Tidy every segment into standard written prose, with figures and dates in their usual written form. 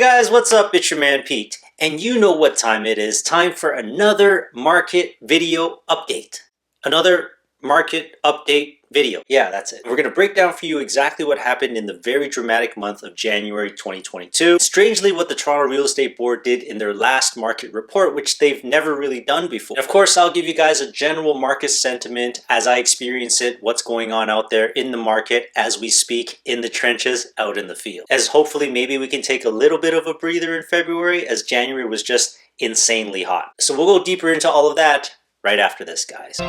Hey guys, what's up? It's your man Pete, and you know what time it is. Time for another market video update. Another market update video. Yeah, that's it. We're going to break down for you exactly what happened in the very dramatic month of January 2022. Strangely, what the Toronto Real Estate Board did in their last market report, which they've never really done before. And of course, I'll give you guys a general market sentiment as I experience it, what's going on out there in the market as we speak, in the trenches, out in the field. As hopefully maybe we can take a little bit of a breather in February, as January was just insanely hot. So we'll go deeper into all of that right after this, guys.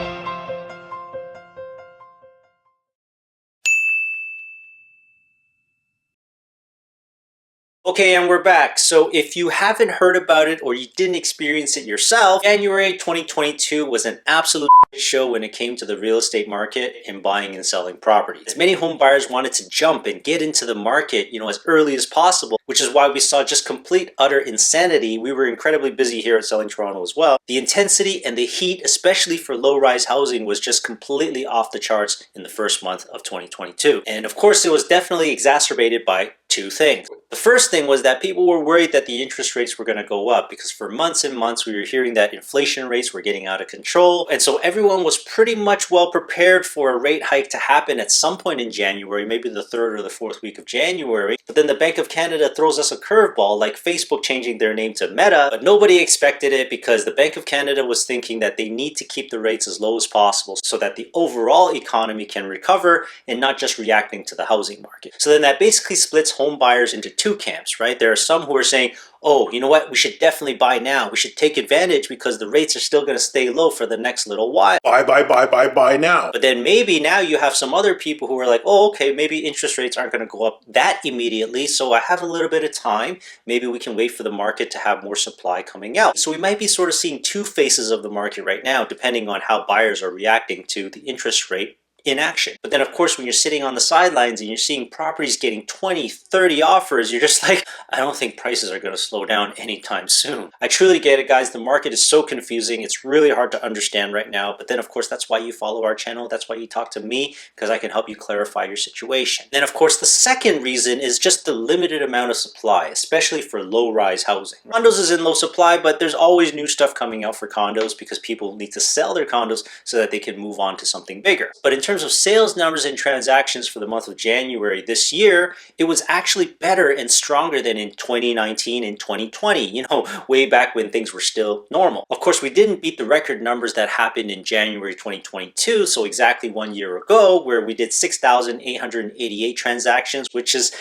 Okay, and we're back. So if you haven't heard about it or you didn't experience it yourself, January 2022 was an absolute show when it came to the real estate market and buying and selling properties. Many home buyers wanted to jump and get into the market, as early as possible, which is why we saw just complete utter insanity. We were incredibly busy here at Selling Toronto as well. The intensity and the heat, especially for low-rise housing, was just completely off the charts in the first month of 2022. And of course, it was definitely exacerbated by two things. The first thing was that people were worried that the interest rates were going to go up because for months and months we were hearing that inflation rates were getting out of control. And so everyone was pretty much well prepared for a rate hike to happen at some point in January, maybe the third or the fourth week of January. But then the Bank of Canada throws us a curveball, like Facebook changing their name to Meta. But nobody expected it because the Bank of Canada was thinking that they need to keep the rates as low as possible so that the overall economy can recover and not just reacting to the housing market. So then that basically splits home buyers into two camps, right? There are some who are saying, oh, you know what? We should definitely buy now. We should take advantage because the rates are still going to stay low for the next little while. Buy now. But then maybe now you have some other people who are like, oh, okay, maybe interest rates aren't going to go up that immediately. So I have a little bit of time. Maybe we can wait for the market to have more supply coming out. So we might be sort of seeing two faces of the market right now, depending on how buyers are reacting to the interest rate in action. But then of course when you're sitting on the sidelines and you're seeing properties getting 20, 30 offers, you're just like, I don't think prices are going to slow down anytime soon. I truly get it, guys. The market is so confusing. It's really hard to understand right now. But then of course that's why you follow our channel. That's why you talk to me, because I can help you clarify your situation. Then of course the second reason is just the limited amount of supply, especially for low-rise housing. Condos is in low supply, but there's always new stuff coming out for condos because people need to sell their condos so that they can move on to something bigger. But in terms of sales numbers and transactions for the month of January this year, it was actually better and stronger than in 2019 and 2020, way back when things were still normal. Of course, we didn't beat the record numbers that happened in January 2022, so exactly 1 year ago, where we did 6,888 transactions, which is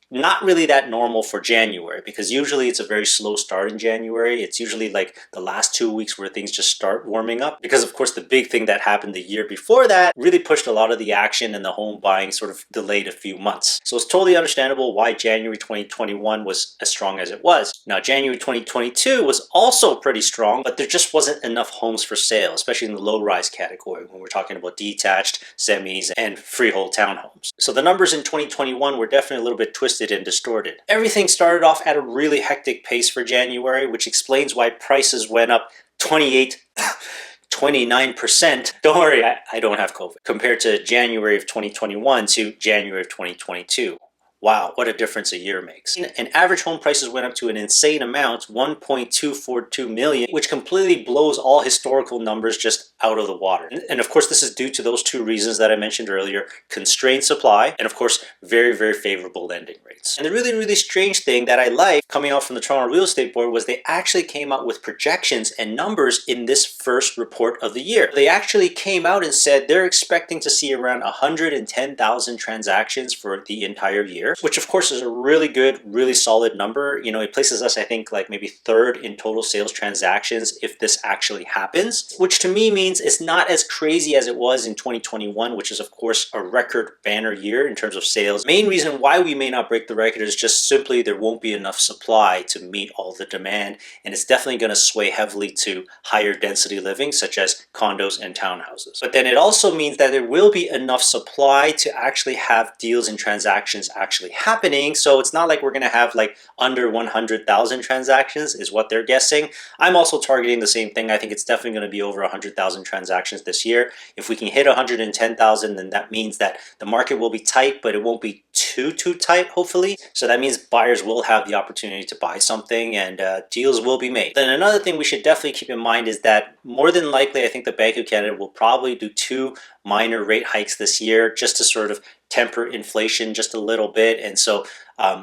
not really that normal for January because usually it's a very slow start in January. It's usually like the last 2 weeks where things just start warming up because of course the big thing that happened the year before that really pushed a lot of the action and the home buying sort of delayed a few months. So it's totally understandable why January 2021 was as strong as it was. Now January 2022 was also pretty strong, but there just wasn't enough homes for sale, especially in the low-rise category when we're talking about detached, semis, and freehold townhomes. So the numbers in 2021 were definitely a little bit twisted and distorted. Everything started off at a really hectic pace for January, which explains why prices went up 29%. Don't worry, I don't have COVID. Compared to January of 2021 to January of 2022. Wow, what a difference a year makes. And average home prices went up to an insane amount, 1.242 million, which completely blows all historical numbers just out of the water. And of course, this is due to those two reasons that I mentioned earlier, constrained supply, and of course, very, very favorable lending rates. And the really, really strange thing that I like coming out from the Toronto Real Estate Board was they actually came out with projections and numbers in this first report of the year. They actually came out and said they're expecting to see around 110,000 transactions for the entire year, which of course is a really good, really solid number. It places us, I think, like maybe third in total sales transactions if this actually happens, which to me means it's not as crazy as it was in 2021, which is of course a record banner year in terms of sales. Main reason why we may not break the record is just simply there won't be enough supply to meet all the demand, and it's definitely going to sway heavily to higher density living such as condos and townhouses. But then it also means that there will be enough supply to actually have deals and transactions actually happening. So it's not like we're going to have like under 100,000 transactions is what they're guessing. I'm also targeting the same thing. I think it's definitely going to be over 100,000 transactions this year. If we can hit 110,000, then that means that the market will be tight, but it won't be too too tight, hopefully. So that means buyers will have the opportunity to buy something, and deals will be made. Then another thing we should definitely keep in mind is that more than likely, I think the Bank of Canada will probably do 2 minor rate hikes this year just to sort of temper inflation just a little bit. And so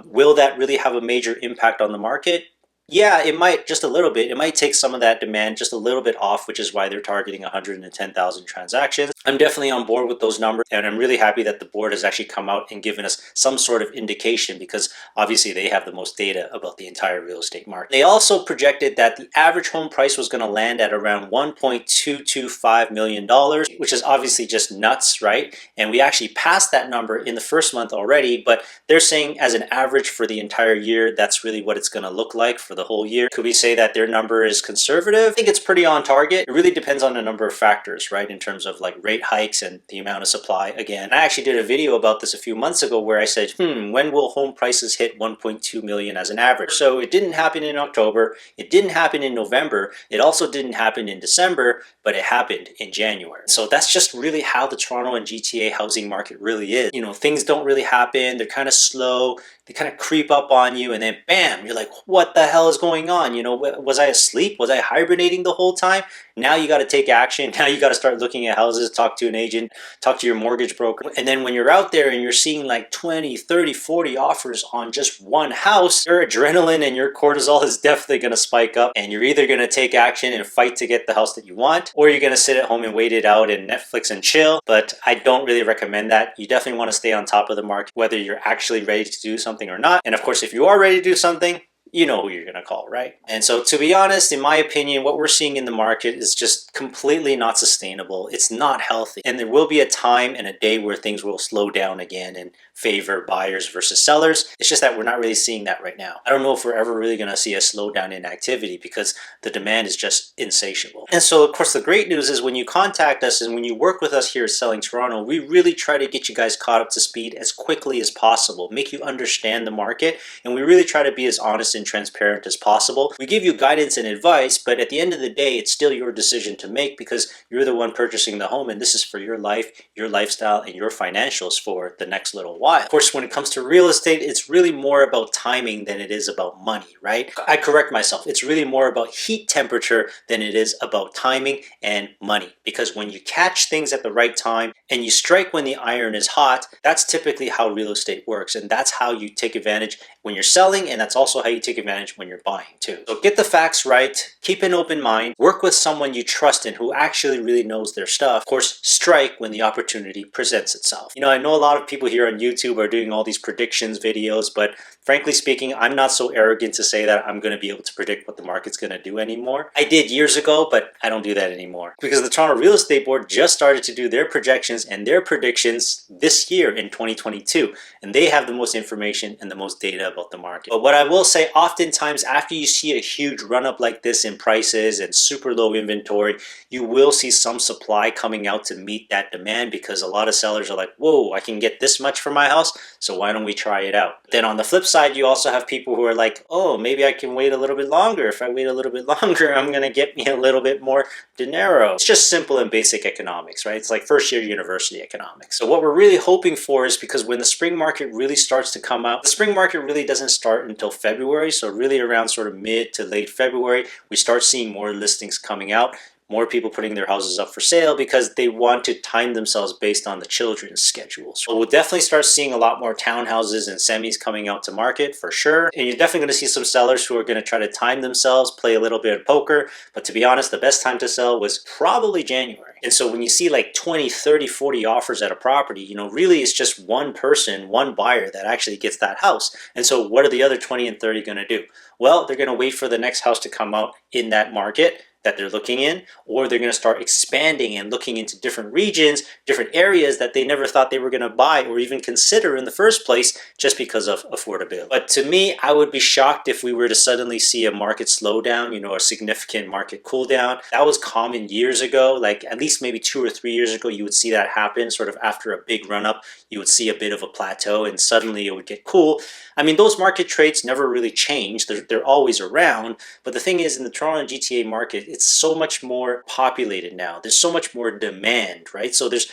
will that really have a major impact on the market? Yeah, it might, just a little bit. It might take some of that demand just a little bit off, which is why they're targeting 110,000 transactions. I'm definitely on board with those numbers, and I'm really happy that the board has actually come out and given us some sort of indication, because obviously they have the most data about the entire real estate market. They also projected that the average home price was going to land at around $1.225 million, which is obviously just nuts, right? And we actually passed that number in the first month already, but they're saying as an average for the entire year, that's really what it's going to look like for the whole year. Could we say that their number is conservative? I think it's pretty on target. It really depends on a number of factors, right? In terms of like rate hikes and the amount of supply. Again, I actually did a video about this a few months ago where I said, when will home prices hit 1.2 million as an average? So it didn't happen in October. It didn't happen in November. It also didn't happen in December, but it happened in January. So that's just really how the Toronto and GTA housing market really is. You know, things don't really happen. They're kind of slow. They kind of creep up on you, and then bam, you're like, what the hell is going on? You know, was I asleep? Was I hibernating the whole time? Now you got to take action. Now you got to start looking at houses, talk to an agent, talk to your mortgage broker. And then when you're out there and you're seeing like 20, 30, 40 offers on just one house, your adrenaline and your cortisol is definitely going to spike up, and you're either going to take action and fight to get the house that you want, or you're going to sit at home and wait it out and Netflix and chill. But I don't really recommend that. You definitely want to stay on top of the market, whether you're actually ready to do something or not. And of course, if you are ready to do something, you know who you're going to call, right? And so to be honest, in my opinion, what we're seeing in the market is just completely not sustainable. It's not healthy. And there will be a time and a day where things will slow down again and favor buyers versus sellers. It's just that we're not really seeing that right now. I don't know if we're ever really going to see a slowdown in activity because the demand is just insatiable. And so, of course, the great news is when you contact us and when you work with us here at Selling Toronto, we really try to get you guys caught up to speed as quickly as possible, make you understand the market, and we really try to be as honest and transparent as possible. We give you guidance and advice, but at the end of the day, it's still your decision to make because you're the one purchasing the home, and this is for your life, your lifestyle, and your financials for the next little while. Of course, when it comes to real estate, it's really more about timing than it is about money, right? I correct myself. It's really more about heat temperature than it is about timing and money, because when you catch things at the right time and you strike when the iron is hot, that's typically how real estate works, and that's how you take advantage when you're selling, and that's also how you take advantage when you're buying too. So get the facts right, keep an open mind, work with someone you trust and who actually really knows their stuff. Of course, strike when the opportunity presents itself. You know, I know a lot of people here on YouTube are doing all these predictions videos, but frankly speaking, I'm not so arrogant to say that I'm going to be able to predict what the market's going to do anymore. I did years ago, but I don't do that anymore because the Toronto Real Estate Board just started to do their projections and their predictions this year in 2022, and they have the most information and the most data about the market. But what I will say, oftentimes after you see a huge run up like this in prices and super low inventory, you will see some supply coming out to meet that demand because a lot of sellers are like, whoa, I can get this much for my house, so why don't we try it out? Then on the flip side, you also have people who are like, oh, maybe I can wait a little bit longer. If I wait a little bit longer, I'm going to get me a little bit more dinero. It's just simple and basic economics, right? It's like first year university economics. So what we're really hoping for is, because when the spring market really starts to come out, the spring market really doesn't start until February. So really around sort of mid to late February, we start seeing more listings coming out. More people putting their houses up for sale because they want to time themselves based on the children's schedules. So we'll definitely start seeing a lot more townhouses and semis coming out to market for sure. And you're definitely going to see some sellers who are going to try to time themselves, play a little bit of poker. But to be honest, the best time to sell was probably January. And so when you see like 20, 30, 40 offers at a property, you know, really it's just one person, one buyer that actually gets that house. And so what are the other 20 and 30 going to do? Well, they're going to wait for the next house to come out in that market that they're looking in, or they're going to start expanding and looking into different regions, different areas that they never thought they were going to buy or even consider in the first place just because of affordability. But to me, I would be shocked if we were to suddenly see a market slowdown, you know, a significant market cool down. That was common years ago, like at least maybe 2 or 3 years ago, you would see that happen sort of after a big run up. You would see a bit of a plateau and suddenly it would get cool. I mean, those market traits never really change. They're always around. But the thing is, in the Toronto and GTA market, it's so much more populated now. There's so much more demand, right? So there's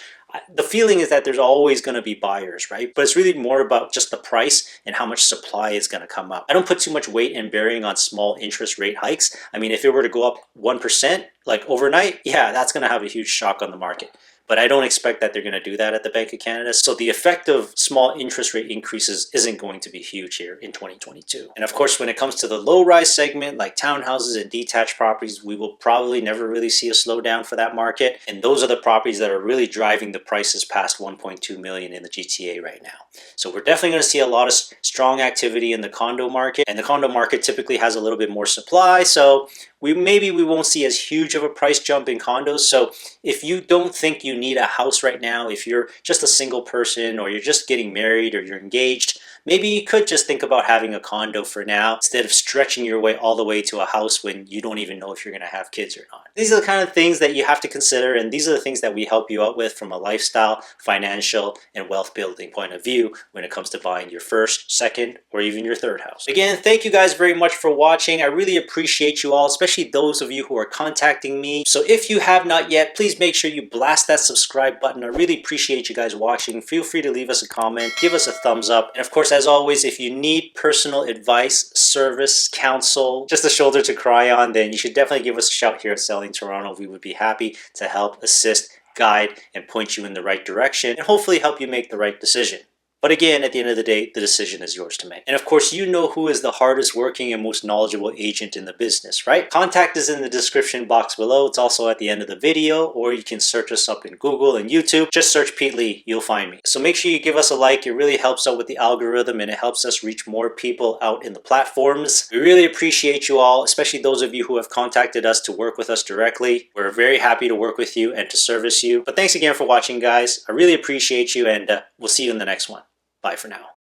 the feeling is that there's always going to be buyers, right? But it's really more about just the price and how much supply is going to come up. I don't put too much weight and bearing on small interest rate hikes. I mean, if it were to go up 1% like overnight, yeah, that's going to have a huge shock on the market. But I don't expect that they're going to do that at the Bank of Canada. So the effect of small interest rate increases isn't going to be huge here in 2022. And of course, when it comes to the low-rise segment, like townhouses and detached properties, we will probably never really see a slowdown for that market. And those are the properties that are really driving the prices past 1.2 million in the GTA right now. So we're definitely going to see a lot of strong activity in the condo market. And the condo market typically has a little bit more supply. So we won't see as huge of a price jump in condos. So if you don't think you need a house right now, if you're just a single person or you're just getting married or you're engaged, maybe you could just think about having a condo for now instead of stretching your way all the way to a house when you don't even know if you're going to have kids or not. These are the kind of things that you have to consider, and these are the things that we help you out with from a lifestyle, financial, and wealth building point of view when it comes to buying your first, second, or even your third house. Again, thank you guys very much for watching. I really appreciate you all, especially those of you who are contacting me. So if you have not yet, please make sure you blast that subscribe button. I really appreciate you guys watching. Feel free to leave us a comment, give us a thumbs up, and of course, as always, if you need personal advice, service, counsel, just a shoulder to cry on, then you should definitely give us a shout here at Selling Toronto. We would be happy to help, assist, guide, and point you in the right direction, and hopefully help you make the right decision. But again, at the end of the day, the decision is yours to make. And of course, you know who is the hardest working and most knowledgeable agent in the business, right? Contact is in the description box below. It's also at the end of the video, or you can search us up in Google and YouTube. Just search Pete Lee, you'll find me. So make sure you give us a like. It really helps out with the algorithm and it helps us reach more people out in the platforms. We really appreciate you all, especially those of you who have contacted us to work with us directly. We're very happy to work with you and to service you. But thanks again for watching, guys. I really appreciate you, and we'll see you in the next one. Bye for now.